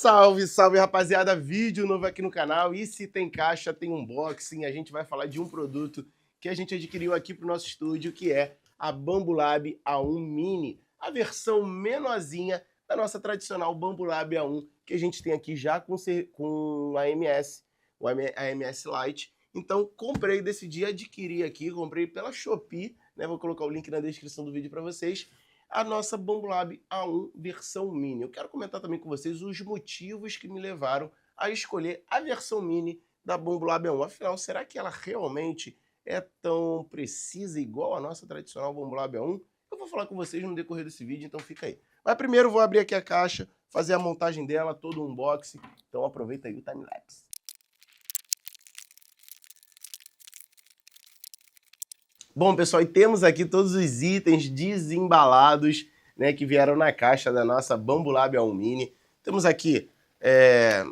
Salve, salve, rapaziada! Vídeo novo aqui no canal e se tem caixa, tem unboxing. A gente vai falar de um produto que a gente adquiriu aqui pro nosso estúdio, que é a Bambolab A1 Mini, a versão menorzinha da nossa tradicional Bambolab A1, que a gente tem aqui já com a AMS, a AMS Lite. Então, decidi adquirir aqui, comprei pela Shopee, né? Vou colocar o link na descrição do vídeo para vocês. A nossa Bambolab A1 versão Mini. Eu quero comentar também com vocês os motivos que me levaram a escolher a versão Mini da Bambolab A1. Afinal, será que ela realmente é tão precisa igual a nossa tradicional Bambolab A1? Eu vou falar com vocês no decorrer desse vídeo, então fica aí. Mas primeiro vou abrir aqui a caixa, fazer a montagem dela, todo o unboxing. Então aproveita aí o time-lapse. Bom, pessoal, e temos aqui todos os itens desembalados, né, que vieram na caixa da nossa Bambolab A1 Mini. Temos aqui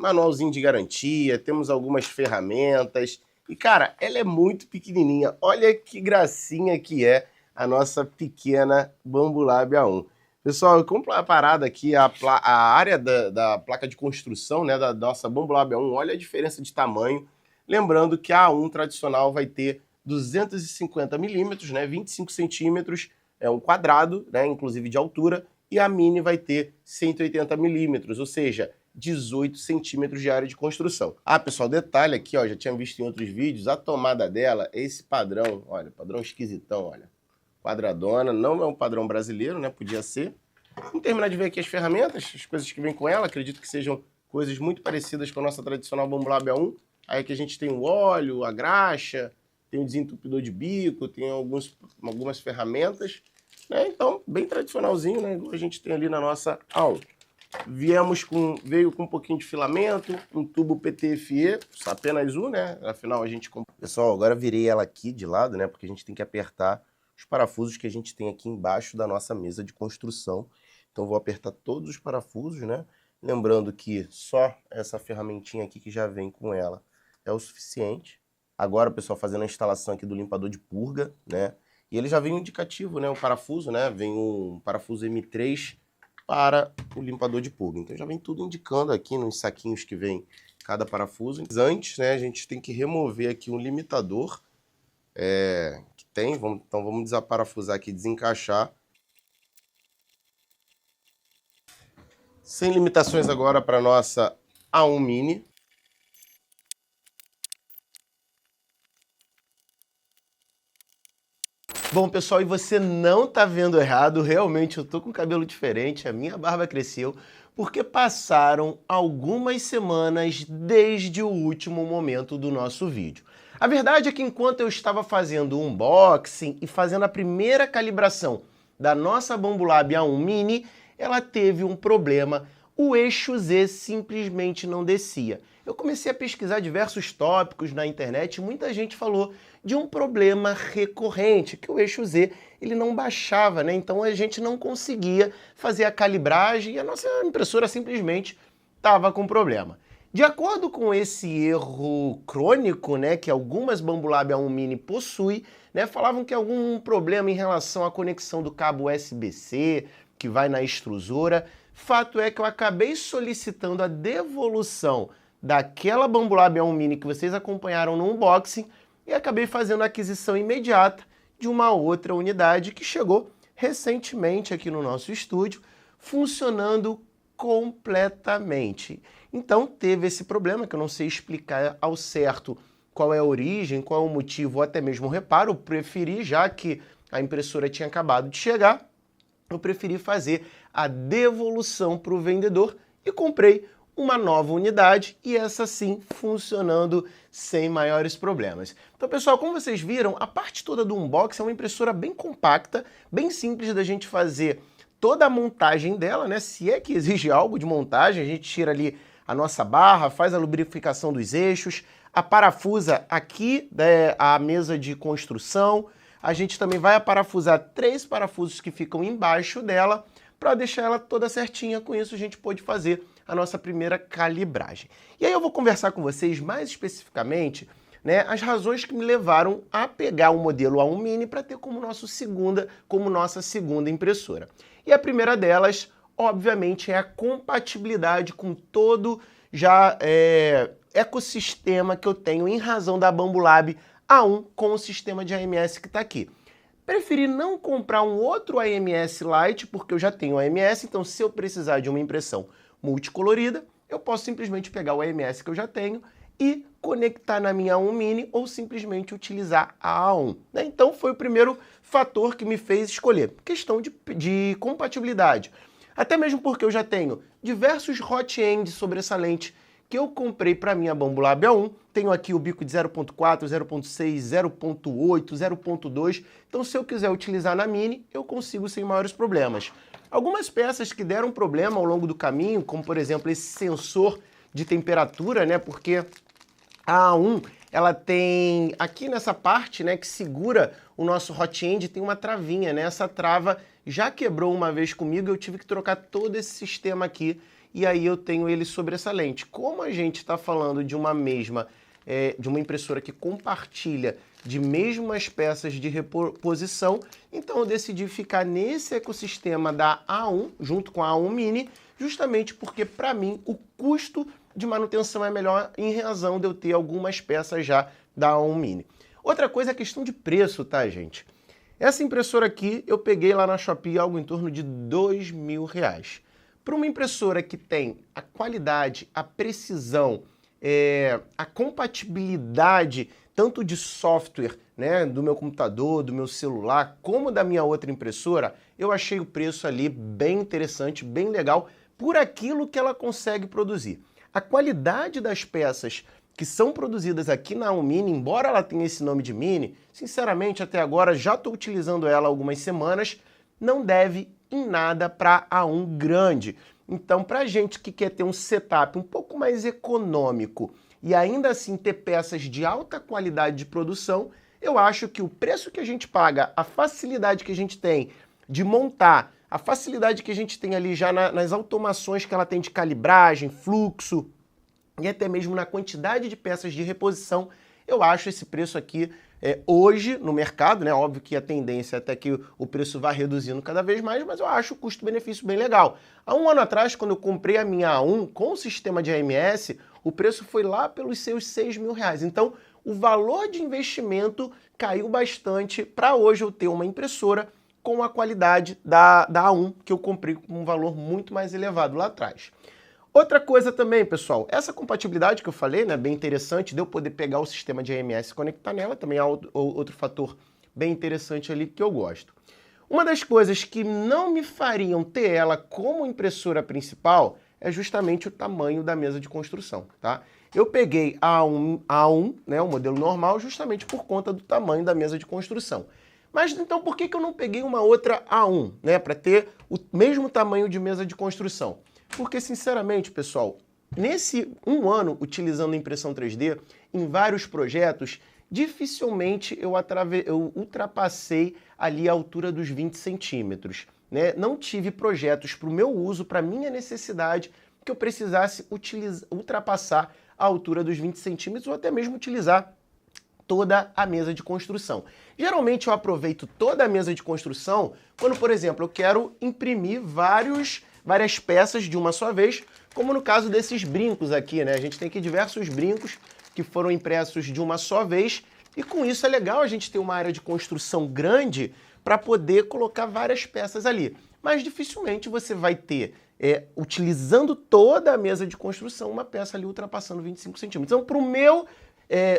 manualzinho de garantia, temos algumas ferramentas. E, cara, ela é muito pequenininha. Olha que gracinha que é a nossa pequena Bambolab A1. Pessoal, eu compro a parada aqui, a área da placa de construção, né, da nossa Bambolab A1. Olha a diferença de tamanho. Lembrando que a A1 tradicional vai ter 250 milímetros, né, 25 centímetros, é um quadrado, né, inclusive de altura, e a Mini vai ter 180 milímetros, ou seja, 18 centímetros de área de construção. Ah, pessoal, detalhe aqui, ó, já tinha visto em outros vídeos, a tomada dela é esse padrão, olha, padrão esquisitão, olha, quadradona, não é um padrão brasileiro, né, podia ser. Vamos terminar de ver aqui as ferramentas, as coisas que vêm com ela, acredito que sejam coisas muito parecidas com a nossa tradicional Bambolab A1. Aí aqui a gente tem o óleo, a graxa, tem um desentupidor de bico, tem algumas ferramentas, né? Então, bem tradicionalzinho, né? Igual a gente tem ali na nossa A1. Veio com um pouquinho de filamento, um tubo PTFE, apenas um, né? Afinal, a gente comprou. Pessoal, agora virei ela aqui de lado, né? Porque a gente tem que apertar os parafusos que a gente tem aqui embaixo da nossa mesa de construção. Então, vou apertar todos os parafusos, né? Lembrando que só essa ferramentinha aqui que já vem com ela é o suficiente. Agora, pessoal, fazendo a instalação aqui do limpador de purga, né? E ele já vem um indicativo, né? O parafuso, né? Vem um parafuso M3 para o limpador de purga. Então já vem tudo indicando aqui nos saquinhos que vem cada parafuso. Antes, né, a gente tem que remover aqui um limitador que tem. Então vamos desaparafusar aqui, desencaixar. Sem limitações agora para a nossa A1 Mini. Bom, pessoal, e você não tá vendo errado, realmente eu tô com cabelo diferente, a minha barba cresceu, porque passaram algumas semanas desde o último momento do nosso vídeo. A verdade é que enquanto eu estava fazendo o unboxing e fazendo a primeira calibração da nossa Bambolab A1 Mini, ela teve um problema, o eixo Z simplesmente não descia. Eu comecei a pesquisar diversos tópicos na internet e muita gente falou de um problema recorrente, que o eixo Z ele não baixava, né? Então a gente não conseguia fazer a calibragem e a nossa impressora simplesmente estava com problema. De acordo com esse erro crônico, né, que algumas Bambolab A1 Mini possuem, né, falavam que algum problema em relação à conexão do cabo USB-C, que vai na extrusora. Fato é que eu acabei solicitando a devolução daquela Bambolab A1 Mini que vocês acompanharam no unboxing e acabei fazendo a aquisição imediata de uma outra unidade que chegou recentemente aqui no nosso estúdio, funcionando completamente. Então teve esse problema que eu não sei explicar ao certo qual é a origem, qual é o motivo ou até mesmo o reparo. Eu preferi, já que a impressora tinha acabado de chegar, eu preferi fazer a devolução para o vendedor e comprei uma nova unidade e essa sim funcionando sem maiores problemas. Então, pessoal, como vocês viram, a parte toda do unboxing é uma impressora bem compacta, bem simples da gente fazer toda a montagem dela, né? Se é que exige algo de montagem, a gente tira ali a nossa barra, faz a lubrificação dos eixos, a parafusa aqui, né, a mesa de construção. A gente também vai parafusar 3 parafusos que ficam embaixo dela para deixar ela toda certinha. Com isso a gente pode fazer a nossa primeira calibragem. E aí eu vou conversar com vocês mais especificamente, né, as razões que me levaram a pegar o modelo A1 Mini para ter como nossa segunda impressora. E a primeira delas, obviamente, é a compatibilidade com todo já ecossistema que eu tenho em razão da Bambolab A1 com o sistema de AMS que está aqui. Preferi não comprar um outro AMS Lite, porque eu já tenho AMS, então se eu precisar de uma impressão multicolorida, eu posso simplesmente pegar o AMS que eu já tenho e conectar na minha A1 Mini ou simplesmente utilizar a A1. Né? Então foi o primeiro fator que me fez escolher. Questão de compatibilidade. Até mesmo porque eu já tenho diversos hot ends sobressalentes que eu comprei para minha Bambolab A1. Tenho aqui o bico de 0.4, 0.6, 0.8, 0.2. Então se eu quiser utilizar na Mini, eu consigo sem maiores problemas. Algumas peças que deram problema ao longo do caminho, como por exemplo esse sensor de temperatura, né? Porque a A1, ela tem aqui nessa parte, né, que segura o nosso hot end, tem uma travinha, né? Essa trava já quebrou uma vez comigo, eu tive que trocar todo esse sistema aqui e aí eu tenho ele sobressalente. Como a gente está falando de uma impressora que compartilha de mesmas peças de reposição, então eu decidi ficar nesse ecossistema da A1 junto com a A1 Mini, justamente porque para mim o custo de manutenção é melhor em razão de eu ter algumas peças já da A1 Mini. Outra coisa é a questão de preço, tá, gente? Essa impressora aqui eu peguei lá na Shopee algo em torno de R$2.000. Para uma impressora que tem a qualidade, a precisão, a compatibilidade tanto de software, né, do meu computador, do meu celular, como da minha outra impressora, eu achei o preço ali bem interessante, bem legal, por aquilo que ela consegue produzir. A qualidade das peças que são produzidas aqui na A1 Mini, embora ela tenha esse nome de Mini, sinceramente até agora já estou utilizando ela há algumas semanas, não deve em nada para a A1 grande. Então, para gente que quer ter um setup um pouco mais econômico e ainda assim ter peças de alta qualidade de produção, eu acho que o preço que a gente paga, a facilidade que a gente tem de montar, a facilidade que a gente tem ali já nas automações que ela tem de calibragem, fluxo e até mesmo na quantidade de peças de reposição, eu acho esse preço aqui hoje no mercado, né? Óbvio que a tendência é até que o preço vá reduzindo cada vez mais, mas eu acho o custo-benefício bem legal. Há um ano atrás, quando eu comprei a minha A1 com o sistema de AMS, o preço foi lá pelos seus R$6.000. Então, o valor de investimento caiu bastante para hoje eu ter uma impressora com a qualidade da A1, que eu comprei com um valor muito mais elevado lá atrás. Outra coisa também, pessoal, essa compatibilidade que eu falei, né, bem interessante, de eu poder pegar o sistema de AMS e conectar nela, também é outro fator bem interessante ali que eu gosto. Uma das coisas que não me fariam ter ela como impressora principal é justamente o tamanho da mesa de construção, tá? Eu peguei a A1, né, o modelo normal, justamente por conta do tamanho da mesa de construção. Mas então por que eu não peguei uma outra A1, né, para ter o mesmo tamanho de mesa de construção? Porque, sinceramente, pessoal, nesse um ano utilizando impressão 3D, em vários projetos, dificilmente eu ultrapassei ali a altura dos 20 centímetros. Né? Não tive projetos para o meu uso, para a minha necessidade, que eu precisasse ultrapassar a altura dos 20 centímetros ou até mesmo utilizar toda a mesa de construção. Geralmente eu aproveito toda a mesa de construção quando, por exemplo, eu quero imprimir várias peças de uma só vez, como no caso desses brincos aqui, né? A gente tem aqui diversos brincos que foram impressos de uma só vez e com isso é legal a gente ter uma área de construção grande para poder colocar várias peças ali. Mas dificilmente você vai ter, utilizando toda a mesa de construção, uma peça ali ultrapassando 25 centímetros. Então, para o meu,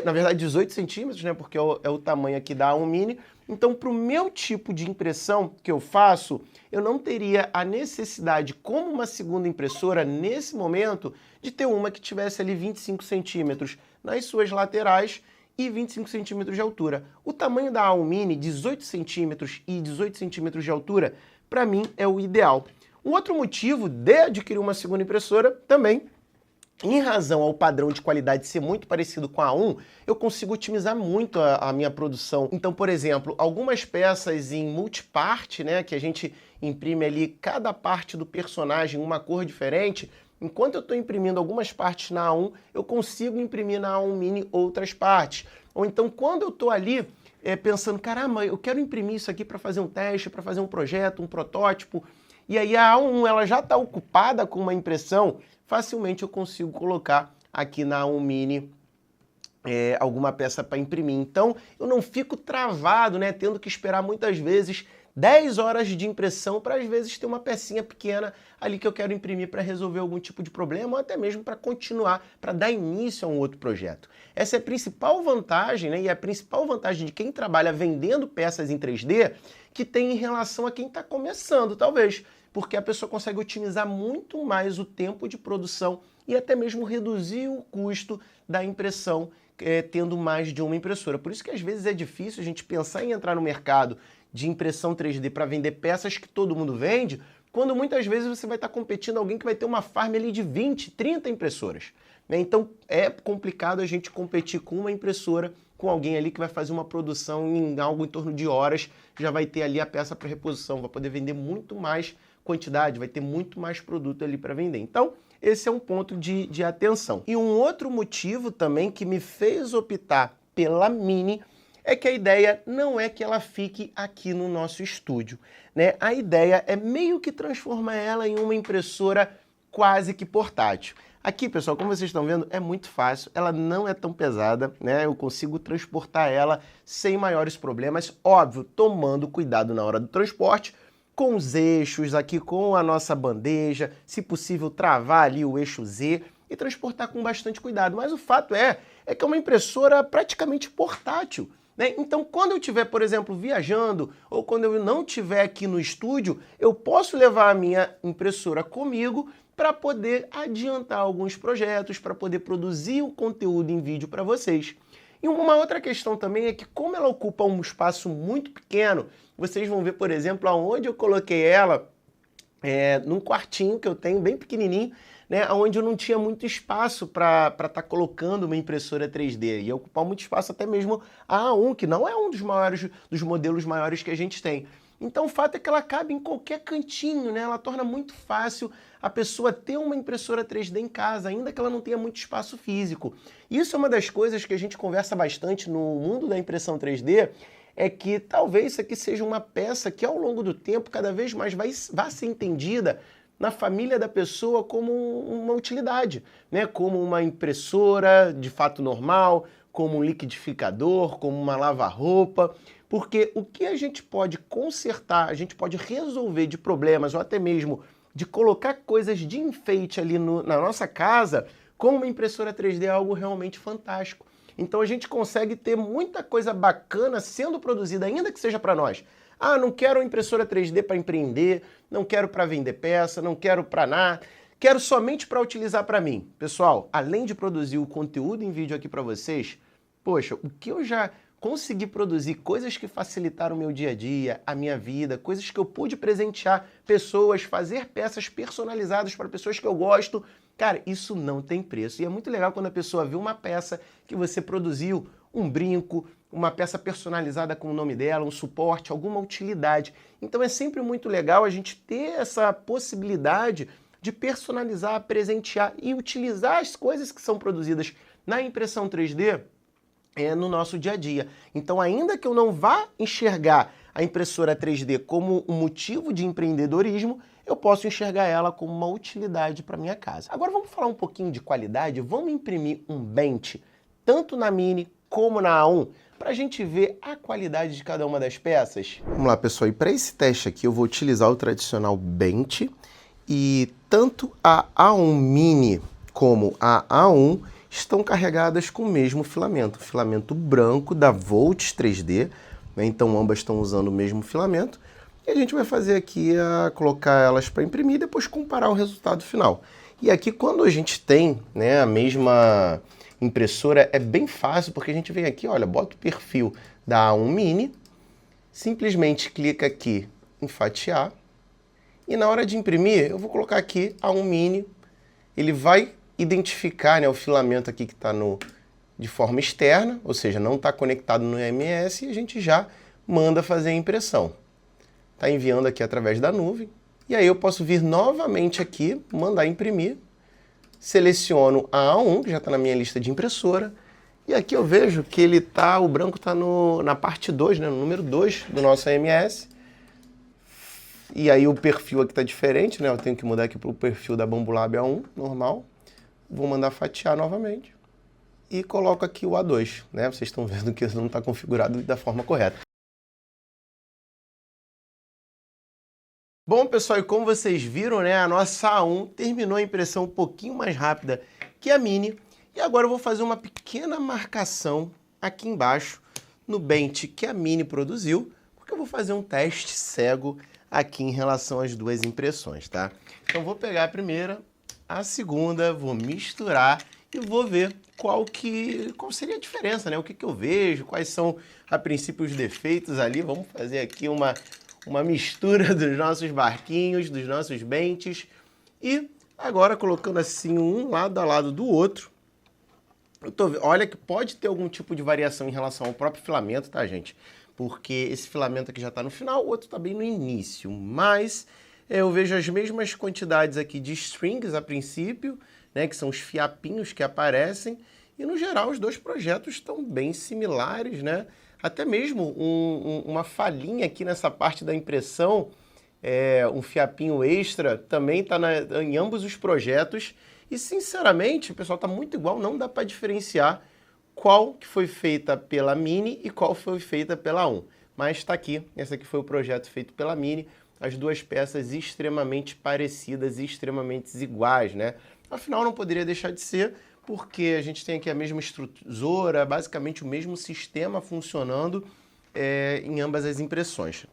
na verdade 18 centímetros, né? Porque é o tamanho aqui da A1 Mini. Então, para o meu tipo de impressão que eu faço, eu não teria a necessidade, como uma segunda impressora, nesse momento, de ter uma que tivesse ali 25 centímetros nas suas laterais e 25 centímetros de altura. O tamanho da A1 Mini, 18 centímetros e 18 centímetros de altura, para mim é o ideal. Um outro motivo de adquirir uma segunda impressora também, em razão ao padrão de qualidade ser muito parecido com a A1, eu consigo otimizar muito a minha produção. Então, por exemplo, algumas peças em multiparte, né, que a gente imprime ali cada parte do personagem uma cor diferente, enquanto eu estou imprimindo algumas partes na A1, eu consigo imprimir na A1 Mini outras partes. Ou então, quando eu estou ali pensando, caramba, eu quero imprimir isso aqui para fazer um teste, para fazer um projeto, um protótipo, e aí a A1 ela já está ocupada com uma impressão, facilmente eu consigo colocar aqui na A1 Mini alguma peça para imprimir. Então, eu não fico travado, né, tendo que esperar muitas vezes 10 horas de impressão para às vezes ter uma pecinha pequena ali que eu quero imprimir para resolver algum tipo de problema ou até mesmo para continuar, para dar início a um outro projeto. Essa é a principal vantagem, né, e a principal vantagem de quem trabalha vendendo peças em 3D que tem em relação a quem está começando, talvez, porque a pessoa consegue otimizar muito mais o tempo de produção e até mesmo reduzir o custo da impressão tendo mais de uma impressora. Por isso que às vezes é difícil a gente pensar em entrar no mercado de impressão 3D para vender peças que todo mundo vende, quando muitas vezes você vai estar competindo alguém que vai ter uma farm ali de 20, 30 impressoras. Né? Então é complicado a gente competir com uma impressora, com alguém ali que vai fazer uma produção em algo em torno de horas, já vai ter ali a peça para reposição, vai poder vender muito mais quantidade, vai ter muito mais produto ali para vender. Então, esse é um ponto de atenção. E um outro motivo também que me fez optar pela Mini é que a ideia não é que ela fique aqui no nosso estúdio, né? A ideia é meio que transformar ela em uma impressora quase que portátil. Aqui, pessoal, como vocês estão vendo, é muito fácil, ela não é tão pesada, né? Eu consigo transportar ela sem maiores problemas, óbvio, tomando cuidado na hora do transporte, com os eixos aqui, com a nossa bandeja, se possível travar ali o eixo Z e transportar com bastante cuidado. Mas o fato é que é uma impressora praticamente portátil, né? Então, quando eu estiver, por exemplo, viajando ou quando eu não estiver aqui no estúdio, eu posso levar a minha impressora comigo para poder adiantar alguns projetos, para poder produzir o conteúdo em vídeo para vocês. E uma outra questão também é que, como ela ocupa um espaço muito pequeno, vocês vão ver, por exemplo, aonde eu coloquei ela, num quartinho que eu tenho, bem pequenininho, né, onde eu não tinha muito espaço para estar colocando uma impressora 3D. Ia ocupar muito espaço até mesmo a A1, que não é um dos modelos maiores que a gente tem. Então o fato é que ela cabe em qualquer cantinho, né? Ela torna muito fácil a pessoa ter uma impressora 3D em casa, ainda que ela não tenha muito espaço físico. Isso é uma das coisas que a gente conversa bastante no mundo da impressão 3D, é que talvez isso aqui seja uma peça que ao longo do tempo cada vez mais vai ser entendida na família da pessoa como uma utilidade, né? Como uma impressora de fato normal, como um liquidificador, como uma lava-roupa, porque o que a gente pode consertar, a gente pode resolver de problemas ou até mesmo de colocar coisas de enfeite ali na nossa casa, com uma impressora 3D é algo realmente fantástico. Então a gente consegue ter muita coisa bacana sendo produzida, ainda que seja para nós. Ah, não quero uma impressora 3D para empreender, não quero para vender peça, não quero para nada, quero somente para utilizar para mim. Pessoal, além de produzir o conteúdo em vídeo aqui para vocês, poxa, o que eu já consegui produzir, coisas que facilitaram o meu dia a dia, a minha vida, coisas que eu pude presentear pessoas, fazer peças personalizadas para pessoas que eu gosto. Cara, isso não tem preço. E é muito legal quando a pessoa vê uma peça que você produziu, um brinco, uma peça personalizada com o nome dela, um suporte, alguma utilidade. Então é sempre muito legal a gente ter essa possibilidade de personalizar, presentear e utilizar as coisas que são produzidas na impressão 3D no nosso dia a dia. Então, ainda que eu não vá enxergar a impressora 3D como um motivo de empreendedorismo, eu posso enxergar ela como uma utilidade para minha casa. Agora vamos falar um pouquinho de qualidade, vamos imprimir um bench, tanto na Mini como na A1, para a gente ver a qualidade de cada uma das peças. Vamos lá, pessoal, e para esse teste aqui eu vou utilizar o tradicional bench, e tanto a A1 Mini como a A1 estão carregadas com o mesmo filamento branco da Volts 3D, né? Então ambas estão usando o mesmo filamento, e a gente vai fazer aqui colocar elas para imprimir e depois comparar o resultado final. E aqui quando a gente tem, né, a mesma impressora é bem fácil, porque a gente vem aqui, olha, bota o perfil da A1 Mini, simplesmente clica aqui em fatiar, e na hora de imprimir eu vou colocar aqui A1 Mini, ele vai identificar, né, o filamento aqui que está de forma externa, ou seja, não está conectado no EMS, e a gente já manda fazer a impressão. Está enviando aqui através da nuvem, e aí eu posso vir novamente aqui, mandar imprimir, seleciono a A1, que já está na minha lista de impressora, e aqui eu vejo que o branco está na parte 2, né, no número 2 do nosso EMS, E aí o perfil aqui tá diferente, né? Eu tenho que mudar aqui para o perfil da Bambolab A1, normal. Vou mandar fatiar novamente. E coloco aqui o A2, né? Vocês estão vendo que não está configurado da forma correta. Bom, pessoal, e como vocês viram, né, a nossa A1 terminou a impressão um pouquinho mais rápida que a Mini. E agora eu vou fazer uma pequena marcação aqui embaixo no bench que a Mini produziu, porque eu vou fazer um teste cego aqui em relação às duas impressões, tá? Então vou pegar a primeira, a segunda, vou misturar e vou ver qual seria a diferença, né? O que eu vejo, quais são, a princípio, os defeitos ali. Vamos fazer aqui uma mistura dos nossos barquinhos, dos nossos benches. E agora colocando assim um lado a lado do outro. Olha que pode ter algum tipo de variação em relação ao próprio filamento, tá, gente? Porque esse filamento aqui já está no final, o outro está bem no início. Mas eu vejo as mesmas quantidades aqui de strings a princípio, né, que são os fiapinhos que aparecem. E no geral os dois projetos estão bem similares, né? Até mesmo uma falhinha aqui nessa parte da impressão, um fiapinho extra, também está em ambos os projetos. E, sinceramente, o pessoal está muito igual, não dá para diferenciar qual que foi feita pela Mini e qual foi feita pela A1. Mas está aqui, esse aqui foi o projeto feito pela Mini, as duas peças extremamente parecidas e extremamente iguais, né? Afinal, não poderia deixar de ser, porque a gente tem aqui a mesma estrutura, basicamente o mesmo sistema funcionando em ambas as impressoras.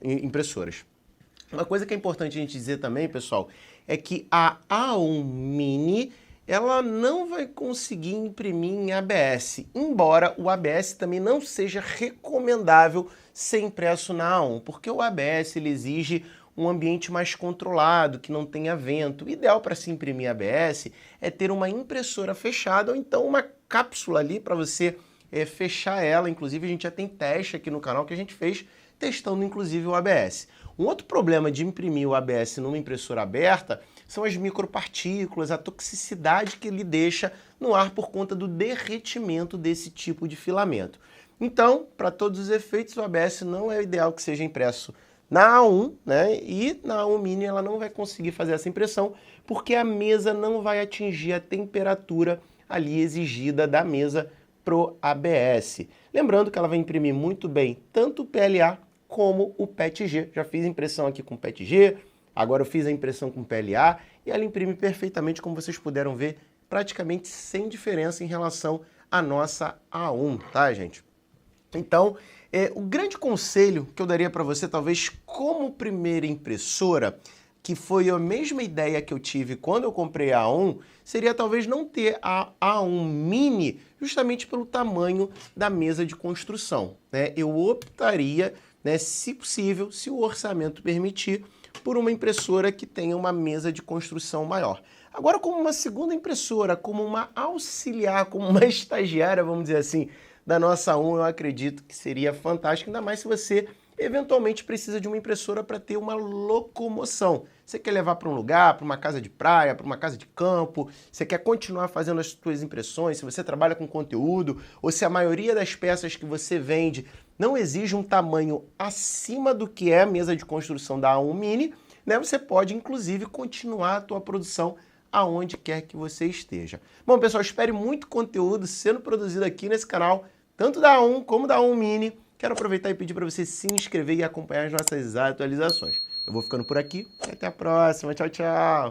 Uma coisa que é importante a gente dizer também, pessoal, é que a A1 Mini, ela não vai conseguir imprimir em ABS, embora o ABS também não seja recomendável ser impresso na A1, porque o ABS ele exige um ambiente mais controlado, que não tenha vento. O ideal para se imprimir ABS é ter uma impressora fechada ou então uma cápsula ali para você fechar ela. Inclusive a gente já tem teste aqui no canal que a gente fez testando inclusive o ABS. Um outro problema de imprimir o ABS numa impressora aberta são as micropartículas, a toxicidade que ele deixa no ar por conta do derretimento desse tipo de filamento. Então, para todos os efeitos, o ABS não é o ideal que seja impresso na A1, né? E na A1 Mini ela não vai conseguir fazer essa impressão porque a mesa não vai atingir a temperatura ali exigida da mesa pro ABS. Lembrando que ela vai imprimir muito bem tanto o PLA como o PETG. Já fiz impressão aqui com PETG, agora eu fiz a impressão com PLA e ela imprime perfeitamente, como vocês puderam ver, praticamente sem diferença em relação à nossa A1, tá, gente? Então, o grande conselho que eu daria para você, talvez como primeira impressora, que foi a mesma ideia que eu tive quando eu comprei a A1, seria talvez não ter a A1 Mini justamente pelo tamanho da mesa de construção, né? Eu optaria, né, se possível, se o orçamento permitir, por uma impressora que tenha uma mesa de construção maior. Agora, como uma segunda impressora, como uma auxiliar, como uma estagiária, vamos dizer assim, da nossa A1, eu acredito que seria fantástico, ainda mais se você eventualmente precisa de uma impressora para ter uma locomoção. Você quer levar para um lugar, para uma casa de praia, para uma casa de campo, você quer continuar fazendo as suas impressões, se você trabalha com conteúdo, ou se a maioria das peças que você vende não exige um tamanho acima do que é a mesa de construção da A1 Mini, né, você pode, inclusive, continuar a tua produção aonde quer que você esteja. Bom, pessoal, espere muito conteúdo sendo produzido aqui nesse canal, tanto da A1 como da A1 Mini. Quero aproveitar e pedir para você se inscrever e acompanhar as nossas atualizações. Eu vou ficando por aqui e até a próxima. Tchau, tchau!